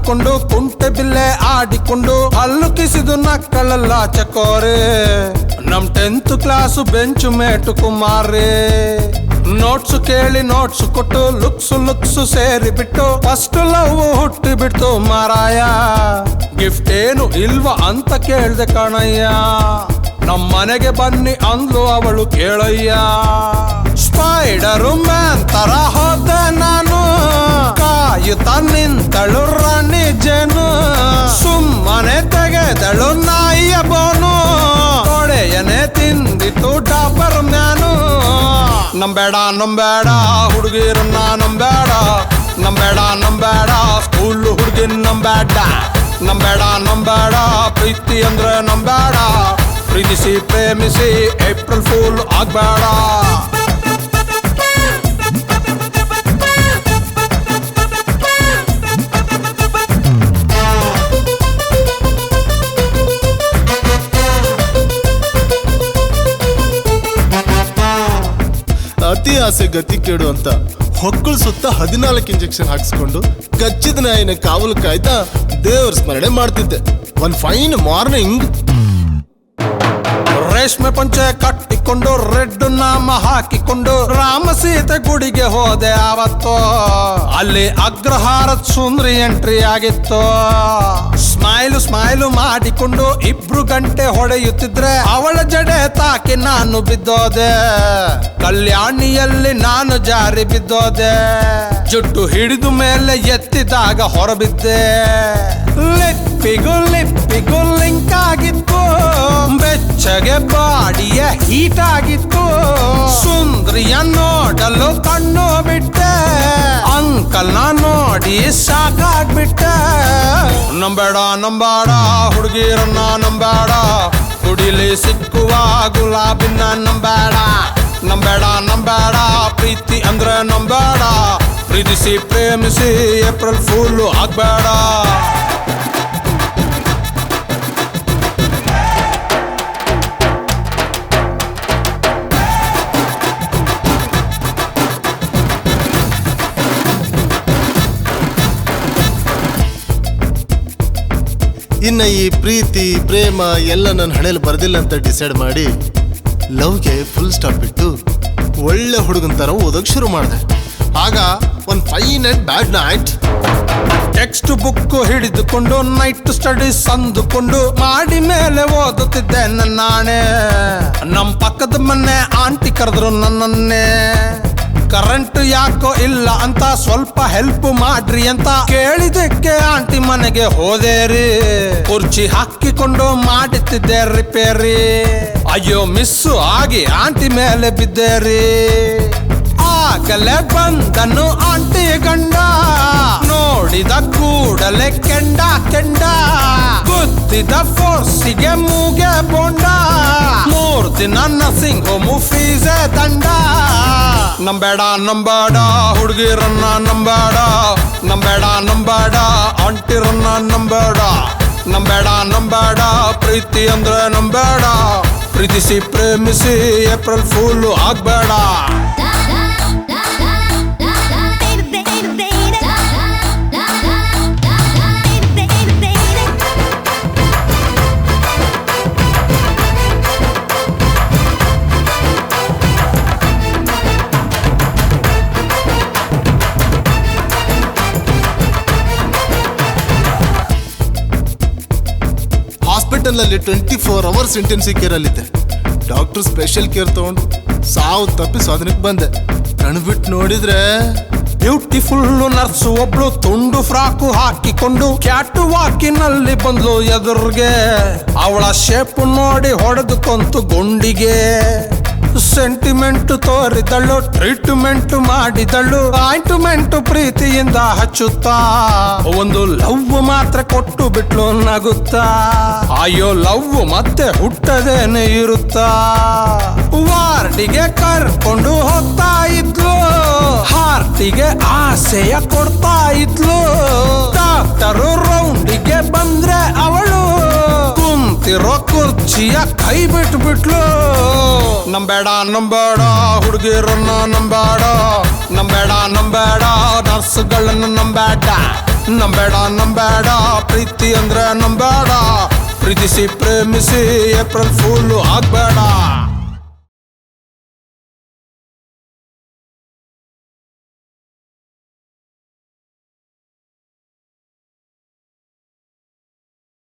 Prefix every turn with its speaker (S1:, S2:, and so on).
S1: ಹಾಕಿಕೊಂಡು ಕುಂಟೆ ಬಿಲ್ಲೆ ಆಡಿಕೊಂಡು ಹಲ್ಲು ಕಿಸಿದು ನಕ್ಕಳಲ್ಲ ಚಕೋರೆ ನಮ್ 10th ಕ್ಲಾಸ್ ಬೆಂಚ್ ಮೇಟು ಕುಮಾರೇ ನೋಟ್ಸು ಕೇಳಿ ನೋಟ್ಸು ಕೊಟ್ಟು ಲುಕ್ಸು ಸೇರಿ ಬಿಟ್ಟು ಫಸ್ಟ್ ಲವ್ ಹುಟ್ಟಿ ಬಿಡ್ತು ಮಾರಾಯ ಗಿಫ್ಟ್ ಏನು ಇಲ್ವಾ ಅಂತ ಕೇಳ್ದೆ ಕಣಯ್ಯ ನಮ್ ಮನೆಗೆ ಬನ್ನಿ ಅಂದ್ಲು ಅವಳು ಕೇಳಯ್ಯ ಸ್ಪೈಡರು ಮ್ಯಾನ್ ತರ ಹೋದೆ ನಾನು ಕಾಯುತ್ತಾ ನಿಂತಳು ರಾಣಿ ಜೇನು ಸುಮ್ಮನೆ ತೆಗೆದಳು ನಾಯಿಯ ಬೋನು ತೊಡೆಯನೆ ತಿಂದಿತ್ತು ಡಾಬರ್ ಮ್ಯಾನು ನಂಬೇಡ ಹುಡುಗಿರನ್ನ ನಂಬೇಡ ಸ್ಕೂಲ್ ಹುಡುಗಿನ ನಂಬೇಡ ಪ್ರೀತಿ ಅಂದ್ರೆ ನಂಬೇಡ ಪ್ರೀತಿಸಿ ಪ್ರೇಮಿಸಿ ಏಪ್ರಿಲ್ ಫೂಲ್ ಆಗ್ಬೇಡ
S2: ಅತಿ ಆಸೆ ಗತಿ ಕೇಡು ಅಂತ ಹೊಕ್ಕಳು ಸುತ್ತ 14 ಇಂಜೆಕ್ಷನ್ ಹಾಕಿಸ್ಕೊಂಡು ಕಚ್ಚಿದ ನಾಯಿನ ಕಾವಲು ಕಾಯ್ತಾ ದೇವ್ರ ಸ್ಮರಣೆ ಮಾಡ್ತಿದ್ದೆ ಒಂದ್ ಫೈನ್ ಮಾರ್ನಿಂಗ್
S1: ರೇಷ್ಮೆ ಪಂಚೆ ಕಟ್ಟಿಕೊಂಡು ರೆಡ್ ನಾಮ ಹಾಕಿಕೊಂಡು ರಾಮ ಸೀತೆ ಗುಡಿಗೆ ಹೋದೆ ಆವತ್ತು ಅಲ್ಲಿ ಅಗ್ರಹಾರದ ಸುಂದ್ರಿ ಎಂಟ್ರಿ ಆಗಿತ್ತು ಸ್ಮೈಲು ಮಾಡಿಕೊಂಡು 2 ಗಂಟೆ ಹೊಡೆಯುತ್ತಿದ್ರೆ ಅವಳ ಜಡೆ ತಾಕಿ ನಾನು ಬಿದ್ದೋದೆ ಕಲ್ಯಾಣಿಯಲ್ಲಿ ನಾನು ಜಾರಿ ಬಿದ್ದೋದೆ ಜುಟ್ಟು ಹಿಡಿದು ಮೇಲೆ ಎತ್ತಿದಾಗ ಹೊರಬಿದ್ದೆ ಲಿಪ್ಪಿಗೂ ಲಿಂಕ್ ಆಗಿತ್ತು ಬೆಚ್ಚಗೆ ಬಾಡಿಯ ಹೀಟ್ ಆಗಿತ್ತು ಸುಂದ್ರಿಯ ನೋಡಲು ಕಣ್ಣು ಬಿಟ್ಟೆ ಅಂಕಲ್ ನೋಡಿ ಸಾಕಾಗ್ಬಿಟ್ಟೆ ನಂಬೇಡ ಹುಡುಗಿರನ್ನ ನಂಬೇಡ ಗುಡಿಲಿ ಸಿಕ್ಕುವ ಗುಲಾಬಿನ ನಂಬೇಡ ಪ್ರೀತಿ ಅಂದ್ರೆ ನಂಬೇಡ ಪ್ರೀತಿಸಿ ಪ್ರೇಮಿಸಿ ಏಪ್ರಿಲ್ ಫೂಲ್ ಆಗ್ಬೇಡ
S2: ಇನ್ನ ಈ ಪ್ರೀತಿ ಪ್ರೇಮ ಎಲ್ಲ ನನ್ನ ಹಣೆಯಲ್ಲಿ ಬರ್ದಿಲ್ಲ ಅಂತ ಡಿಸೈಡ್ ಮಾಡಿ ಲವ್ಗೆ ಫುಲ್ ಸ್ಟಾಪ್ ಇಟ್ಟು ಒಳ್ಳೆ ಹುಡುಗನ ತರ ಓದೋಕ್ ಶುರು ಮಾಡಿದೆ ಆಗ ಒಂದ್ fine and bad night
S1: text book ಹಿಡಿದುಕೊಂಡು ನೈಟ್ ಸ್ಟಡೀಸ್ ಅಂದುಕೊಂಡು ಮಾಡಿ ಮೇಲೆ ಓದುತ್ತಿದ್ದೆ ನನ್ನಾಣೆ ನಮ್ ಪಕ್ಕದ ಮನೆ ಆಂಟಿ ಕರೆದ್ರು ನನ್ನನ್ನೇ ಕರೆಂಟ್ ಯಾಕೋ ಇಲ್ಲ ಅಂತ ಸ್ವಲ್ಪ ಹೆಲ್ಪ್ ಮಾಡ್ರಿ ಅಂತ ಕೇಳಿದಕ್ಕೆ ಆಂಟಿ ಮನೆಗೆ ಹೋದೇರಿ ಕುರ್ಚಿ ಹಾಕಿಕೊಂಡು ಮಾಡುತ್ತಿದ್ದೆ ರಿಪೇರಿ ಅಯ್ಯೋ ಮಿಸ್ಸು ಆಗಿ ಆಂಟಿ ಮೇಲೆ ಬಿದ್ದೇರಿ ಆಗಲೇ ಬಂದನು ಆಂಟಿ ಗಂಡ ನೋಡಿದ ಕೂಡಲೇ ಕೆಂಡ ಗೊತ್ತಿದ ಫೋರ್ಸಿಗೆ ಮೂಗೆ ಬೋಂಡ 3 ದಿನ ನರ್ಸಿಂಗ್ ಹೋಮು ಫೀಸೆ ದಂಡ ನಂಬೇಡ ಹುಡುಗಿರನ್ನ ನಂಬೇಡ ಆಂಟಿರನ್ನ ನಂಬೇಡ ಪ್ರೀತಿ ಅಂದ್ರೆ ನಂಬೇಡ ಪ್ರೀತಿಸಿ ಪ್ರೇಮಿಸಿ ಏಪ್ರಿಲ್ ಫೂಲ್ ಆಗ್ಬೇಡ
S2: ಹಾಸ್ಪಿಟಲ್ ನಲ್ಲಿ 24 hours ಇಂಟೆನ್ಸಿವ್ ಕೇರ್ ಅಲ್ಲಿದ್ದೆ ಡಾಕ್ಟರ್ ಸ್ಪೆಷಲ್ ಕೇರ್ ತಗೊಂಡು ಸಾವು ತಪ್ಪಿ ಸ್ವಾಧೀನಕ್ಕೆ ಬಂದೆ ಕಣ್ಬಿಟ್ಟು ನೋಡಿದ್ರೆ
S1: ಬ್ಯೂಟಿಫುಲ್ ನರ್ಸ್ ಒಬ್ಳು ತುಂಡು ಫ್ರಾಕು ಹಾಕಿಕೊಂಡು ಕ್ಯಾಟು ವಾಕಿನಲ್ಲಿ ಬಂದ್ಲು ಎದುರ್ಗೆ ಅವಳ ಶೇಪ್ ನೋಡಿ ಹೊಡೆದು ಕೊಂತು ಗುಂಡಿಗೆ ಸೆಂಟಿಮೆಂಟ್ ತೋರಿದಳು ಟ್ರೀಟ್ಮೆಂಟ್ ಮಾಡಿದಳು ಆಯಿಂಟ್ಮೆಂಟ್ ಪ್ರೀತಿಯಿಂದ ಹಚ್ಚುತ್ತಾ ಒಂದು ಲವ್ ಮಾತ್ರ ಕೊಟ್ಟು ಬಿಟ್ಲು ನಗುತ್ತಾ ಅಯ್ಯೋ ಲವ್ ಮತ್ತೆ ಹುಟ್ಟದೇನೆ ಇರುತ್ತಾ ವಾರ್ಡಿಗೆ ಕರ್ಕೊಂಡು ಹೋಗ್ತಾ ಇದ್ಲು ಹಾರ್ಟಿಗೆ ಆಸೆಯ ಕೊಡ್ತಾ ಇದ್ಲು ಡಾಕ್ಟರು ರೌಂಡಿಗೆ ಬಂದ್ರೆ ಅವಳು ಕುಂತಿರೋ ಕುರ್ಚಿಯ ಕೈ ಬಿಟ್ಬಿಟ್ಲು ನಂಬೇಡ ಹುಡುಗಿರನ್ನ ನಂಬೇಡ ನರ್ಸ್ಗಳನ್ನ ನಂಬೇಡ ನಂಬೇಡ ಪ್ರೀತಿ ಅಂದ್ರೆ ನಂಬೇಡ, ಪ್ರೀತಿಸಿ ಪ್ರೇಮಿಸಿ ಏಪ್ರಿಲ್ ಫೂಲ್ ಆಗ್ಬೇಡ.